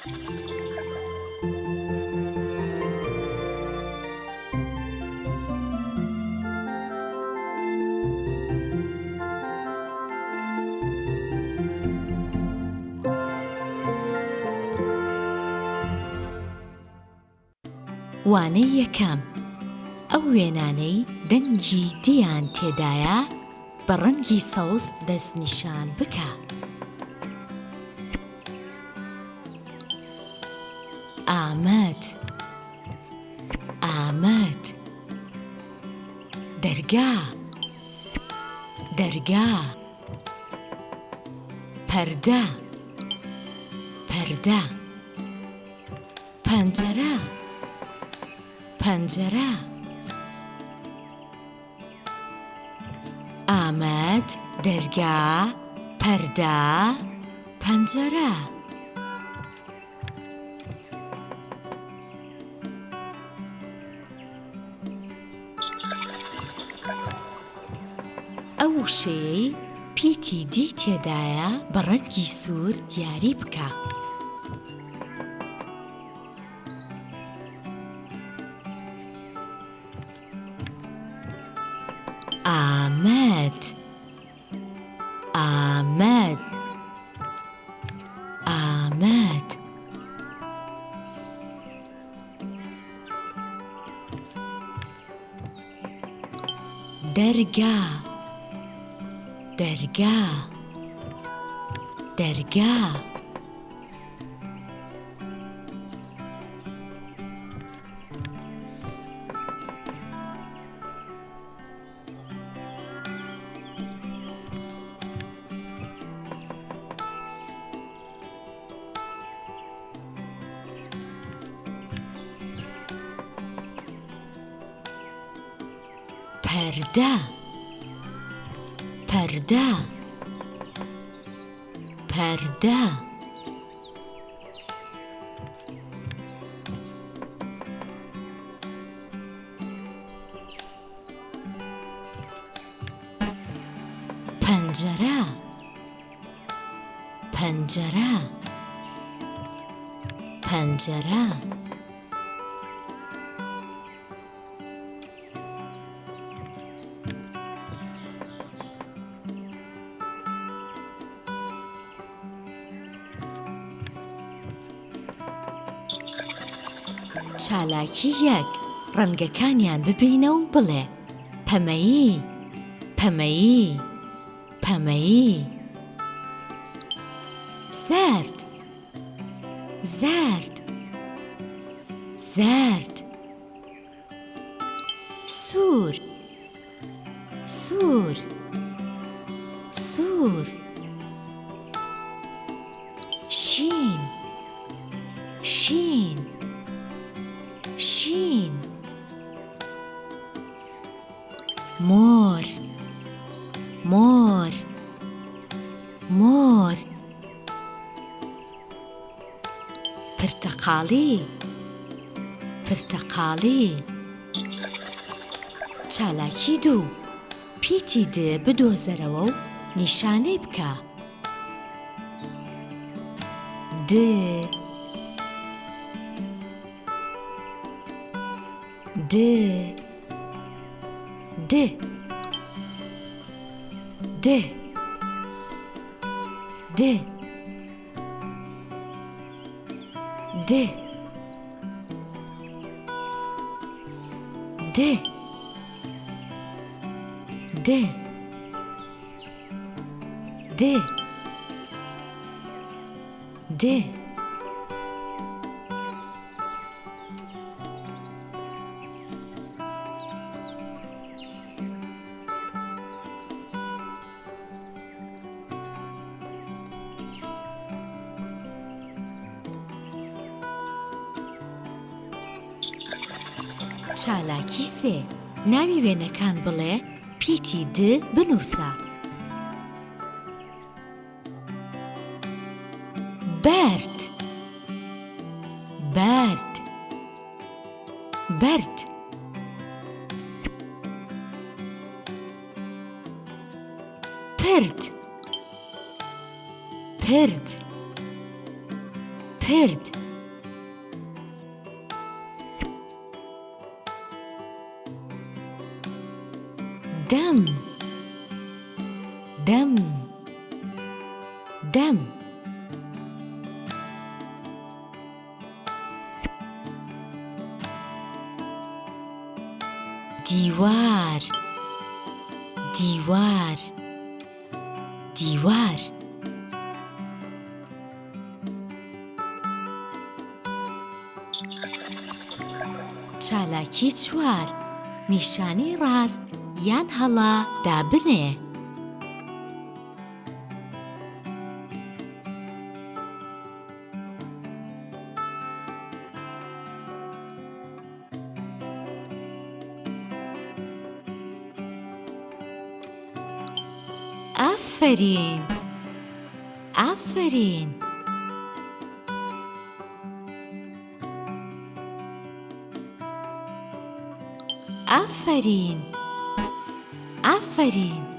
وانەی یەکەم ئەو وێنانەی دەنگی دیان تێدایە بە ڕەنگی سەوز دەستنیشان بکە. ئامەد، ئامەد. دەرگا، دەرگا. پەردە، پەردە. پەنجەرە، پەنجەرە. ئامەد، دەرگا، پەردە، پەنجەرە. ئەو وشەیەی پیتی دی تێدایە بە ڕەنگی سوور دیاری بکە. ئامەد، ئامەد، ئامەد. دەرگا، دەرگا، دەرگا. پەردە، پەردە، پەردە. پەنجەرە، پەنجەرە، پەنجەرە. چالاکی یەک ڕەنگەکانیان ببینە و بڵێ پەمەیی، پەمەیی، پەمەیی. زەرد، زەرد، زەرد. سوور، سوور، سوور. شین، شین، شین. مۆر، مۆر، مۆر. پرتەقاڵی، پرتەقاڵی. چالاکی دوو پیتی د بدۆزەرەوە و نیشانەی بکە. د، د، د، د، د، د، د، د، د، د. چالاکی سێ ناوی وێنەکان بڵێ پیتی د بنووسە. بەرد، بەرد، بەرد. پرد، پرد، پرد دم دم دم دیوار دیوار دیوار چالاکی چوار نیشانەی ڕاست یان هەڵا دابنێ ئافەرین ئافەرین ئافەرین ئافەرین